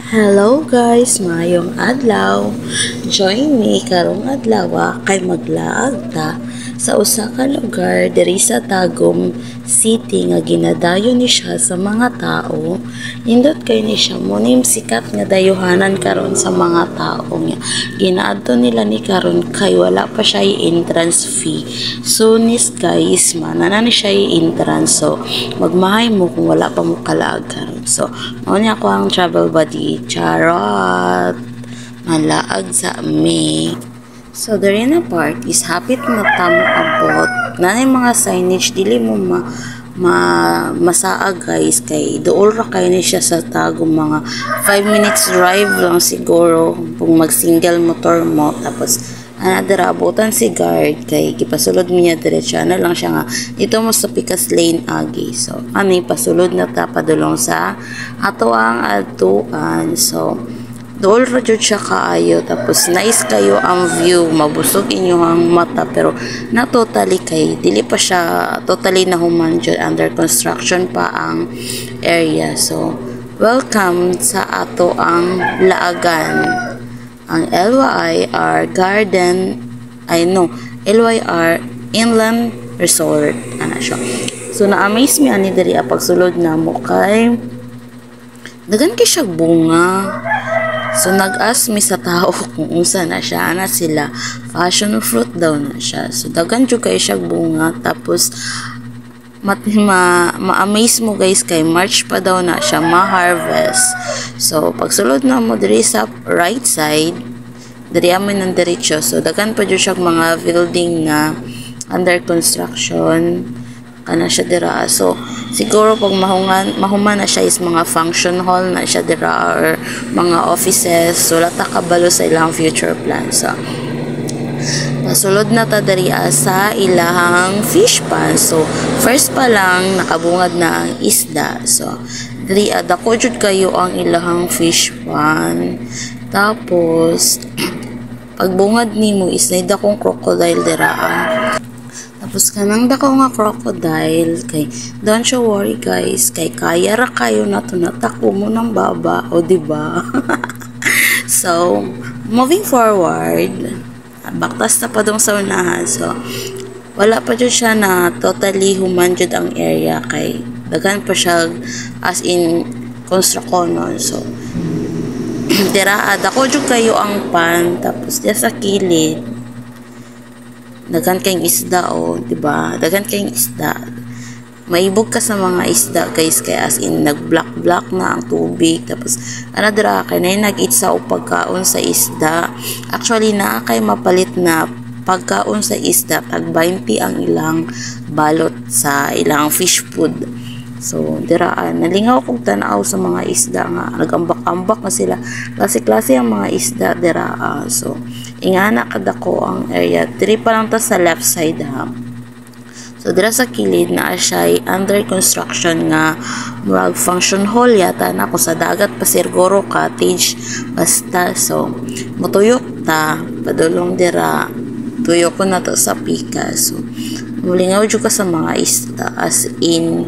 Hello guys, mayong adlaw. Join me karong adlaw kay maglaag ta sa usa ka lugar diri sa Tagum City nga ginadayon ni siya sa mga tao. Nindot kay ni siya munim sikat nga dayuhanan karon sa mga tao nga. Ginaadto nila ni karon kay wala pa siya entrance fee. So nis guys, manana ni siya entrance. So magmahay mo kung wala pa mo kalaag karon. So mao ni ako ang travel buddy. Charot! Malaag sa me. So, the na part is hapit na tamo abot. Nanay mga signage, dili mo masaa guys. Kay dool ra kayo ni siya sa Tagum. Mga 5 minutes drive lang siguro kung mag-single motor mo. Tapos, another abutan si guard. Kay gipasulod mo niya diretso. Ano lang siya nga. Dito mo sa Picas Lane agi. So, pasulod na tapadulong sa ato ang atuan. So, dool ra jud siya kaayo, tapos nice kayo ang view, mabusog inyo ang mata, pero na totally kay dili pa siya totally na human jud, under construction pa ang area. So welcome sa ato ang laagan, ang LYR Garden, LYR Inland Resort ana siya. So na-amaze mi ani diri pagsulod na mo kay dagan kay siya bunga. So, nag-ask mi sa tao kung unsa na siya. Ana sila, passion fruit daw na siya. So, dagan jud kay siya bunga. Tapos, ma-amaze mo guys kay March pa daw na siya ma-harvest. So, pagsulod na mo diri sa right side, diri amin ng diretso. So, dagan pa jud siya mga building na under construction. Kana siya dira. So, siguro pag mahuman na siya is mga function hall na siya dira or mga offices. So, lata kabalo sa ilang future plans. So, pasulod na ta diri sa ilahang fish pond. So, first pa lang nakabungad na ang isda. So, diri dako jud kayo ang ilahang fish pond. Tapos, pagbungad nimo is naida kong crocodile dira. Tapos kanang dako nga crocodile kay don't you worry guys, kay kaya ra kayo na to natako mo ng baba o diba? So moving forward, baktas na pa dong sa unahan. So wala pa jud siya na totally human jud ang area, kay dagan pa siya as in construction. So dira dako jud kayo ang pan, tapos diya sa kilid dagan kayong isda diba? Dagan kayong isda. Maibog ka sa mga isda guys, kaya as in nag-block na ang tubig. Tapos dira kay na nag-eat sa pagkaon sa isda. Actually naa kay mapalit na pagkaon sa isda, tag 20 ang ilang balot sa ilang fish food. So diraan nalingaw kog tan-aw sa mga isda nga nagambak-ambak na sila, klase-klase ang mga isda dira. So ingana kadako ang area diri pa lang ta sa left side ha. So dira sa kilid na siya under construction nga murag function hall yata na ko sa dagat pa siguro cottage basta. So motuyok ta padulong dira, tuyok ko na to sa Picas. So mulingaw jud ka sa mga isda as in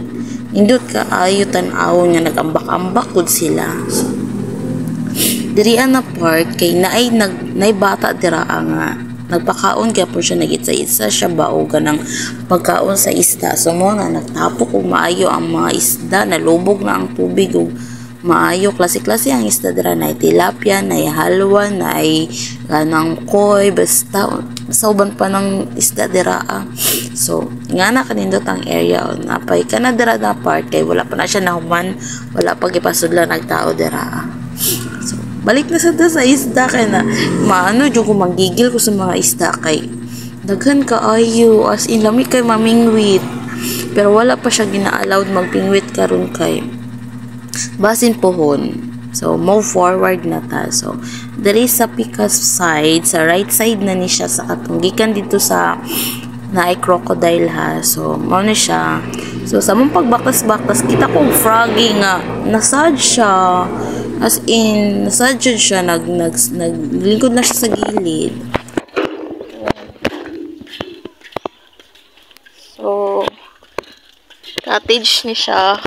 indot ka ayo tan-aw nga nagambak-ambak gud sila. So, diri na part kay naay bata dira nga nagpakaon kaya po siya nagitsa-itsa siya bao ganang pagkaon sa isda. So mo nga nagtapok og maayo ang mga isda, nalubog na ang tubig og maayo, klase-klase ang isda dira, na tilapia, na halwa, na ganang koi, basta uban pa ng isda dira. So nga na kanindot ang area napay kana dira na part kay wala pa na siya nahuman, wala pa gipasudlan nagtao dira. So balik na sa isda, kay na maano jud ko magigil ko sa mga isda kay daghan kaayo, as in lami kay mamingwit, pero wala pa siya gina-allowed magpingwit karon kay basin pohon. So move forward na ta. So diri sa Picas side, sa right side na ni siya sa katunggikan dito sa naay crocodile ha. So mao ni siya. So sa mong pagbaktas-baktas kita kong froggy nga nasad siya, as in nasad siya, naglingkod na siya sa gilid. So cottage ni siya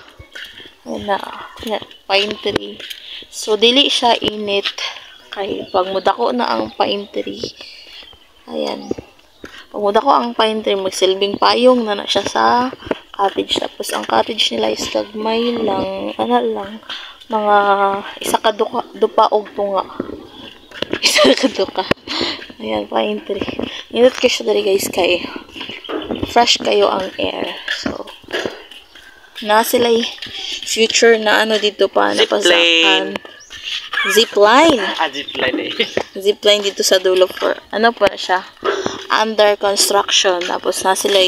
na pine tree. So dili siya init kay pag mudako na ang pine tree. Ayan. Pag mudako ang pine tree, magsilbing payong na siya sa cottage. Tapos ang cottage nila is gagmay lang, mga isa ka dupa og tunga. Isa ka duka. Ayan, pine tree. Init ka siya dali guys kay fresh kayo ang air. So, na sila future na ano dito pa napasakan. Zipline. Zipline eh. Zipline dito sa dulo for ano pa siya under construction. Tapos na sila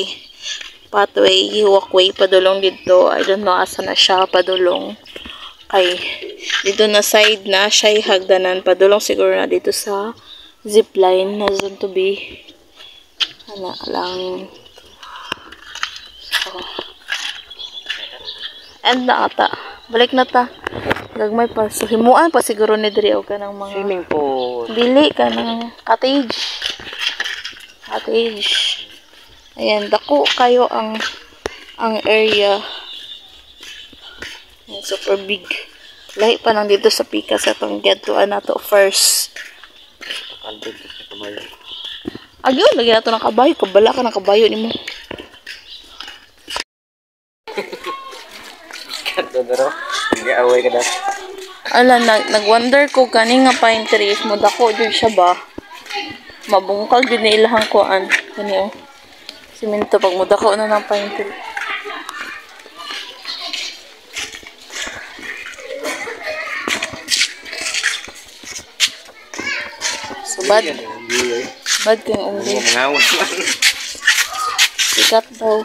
pathway, walkway padulong dito. I don't know asa na siya padulong. Kay dito na side na siya hagdanan padulong siguro na dito sa zipline na zone to be ano lang. So, and na ata. Balik na ta. Gagmay pa. So, himuan pa siguro ni Dre o ka ng mga Swimming pool. Dili ka ng cottage. Cottage. Ayan, dako kayo ang area. Ayan, super big. Lahi pa nang dito sa pika sa itong getuan na to first. Agyo, lagi na to ng kabayo. Kabala ka ng kabayo ni mo. Pero, hindi away ka na. Ala, nag-wonder ko kani nga pine trees mo dako dyan siya ba? Mabungkal din na ilahang kuan. Kani o. Simento pag mo dako na ng pine tree. So bad. Bad kang unggoy. Sikat daw.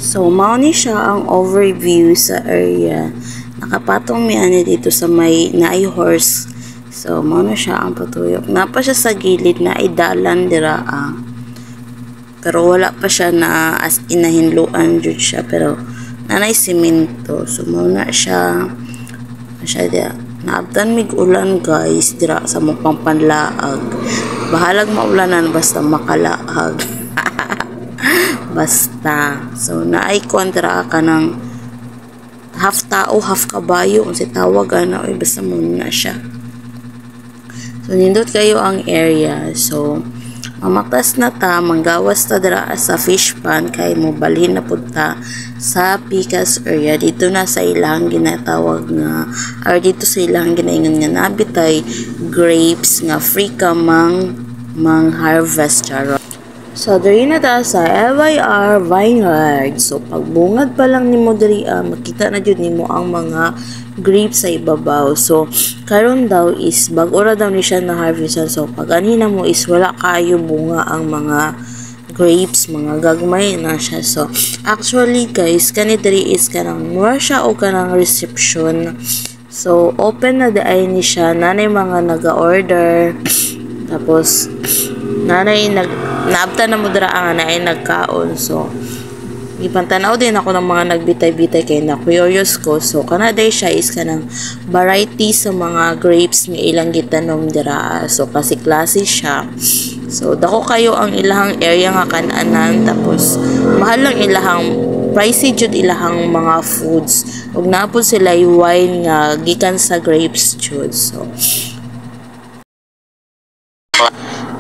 So, mao ni siya ang overview sa area. Nakapatong mi ani dito sa may naay horse. So, mao na siya ang patuyok. Napa siya sa gilid na idalan dira. Pero wala pa siya na as inahinluan jud siya. Pero nanay simento. So, mao na siya. Dira. Naabtan mig ulan guys dira sa mukang panlaag. Bahalag maulanan basta makalaag. Basta. So, naay kontra ka ng half tao, half kabayo. Kung si tawag, basta muna siya. So, nindot kayo ang area. So, mamatas na ta, manggawas ta dira sa fish pan, kay mo balhin na punta sa Picas area. Dito na sa ilang ginatawag nga, or dito sa ilang ginaingon nga nabitay grapes nga free ka mang harvest charot. So, diri na ta sa LYR Vineyard. So, pagbungad pa lang ni mo diri, makita na jud nimo ang mga grapes sa ibabaw. So, karon daw is bag ora daw ni siya na harvestan. So, pag anina mo is wala kayo bunga ang mga grapes, mga gagmay na siya. So, actually guys, kani diri is kanang mura siya o kanang reception. So, open na daay ni siya. Nanay mga naga-order. Tapos, nanay naabta na mo dira ang nanay nagkaon. So, ipantanaw din ako ng mga nagbitay-bitay kay na curious ko. So, kanaday siya is kanang variety sa mga grapes may ilang gitanom dira. So, kasi klase siya. So, dako kayo ang ilahang area nga kananan. Tapos, mahal lang ilahang pricey jud ilahang mga foods. Ug napod sila wine nga gikan sa grapes jud.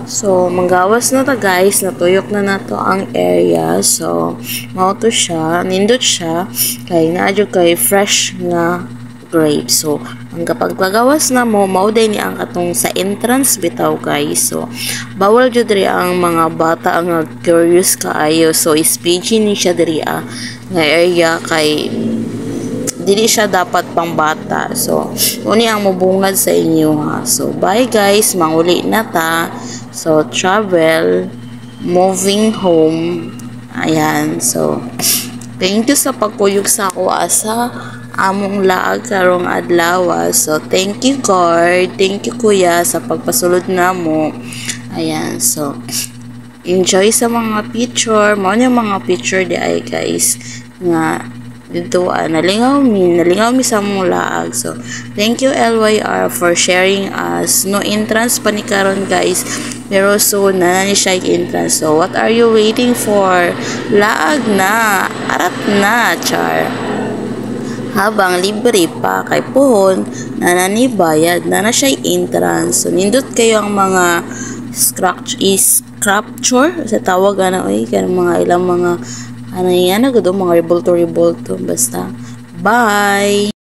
So, manggawas na ta guys, natuyok na nato ang area. So, mao to siya, nindot siya, kay naadyo kay fresh nga grapes. So, ang kapag pagawas na mo, mao day ni ang katong sa entrance bitaw guys. So, bawal jud diri ang mga bata ang curious kaayo. So, SPG ni siya diri nga area kay dili siya dapat pang bata. So, uni ang mubungad sa inyo ha. So, bye guys, manguli na ta. So, travel, moving home. Ayan. So, thank you sa pagkuyog sa ako asa among laag karong adlaw. So, thank you God. Thank you kuya sa pagpasulod na mo. Ayan. So, enjoy sa mga picture. Mao yung mga picture di ay guys nga dito nalingaw mi sa mong laag. So, thank you LYR for sharing us. No entrance pa ni karon guys. Pero soon na ni siya entrance. So, what are you waiting for? Laag na. Arat na, char. habang libre pa kay pohon na nanibayad na siya entrance. So nindot kayo ang mga sculpture sa tawag kaya mga ilang mga mga revolto basta bye.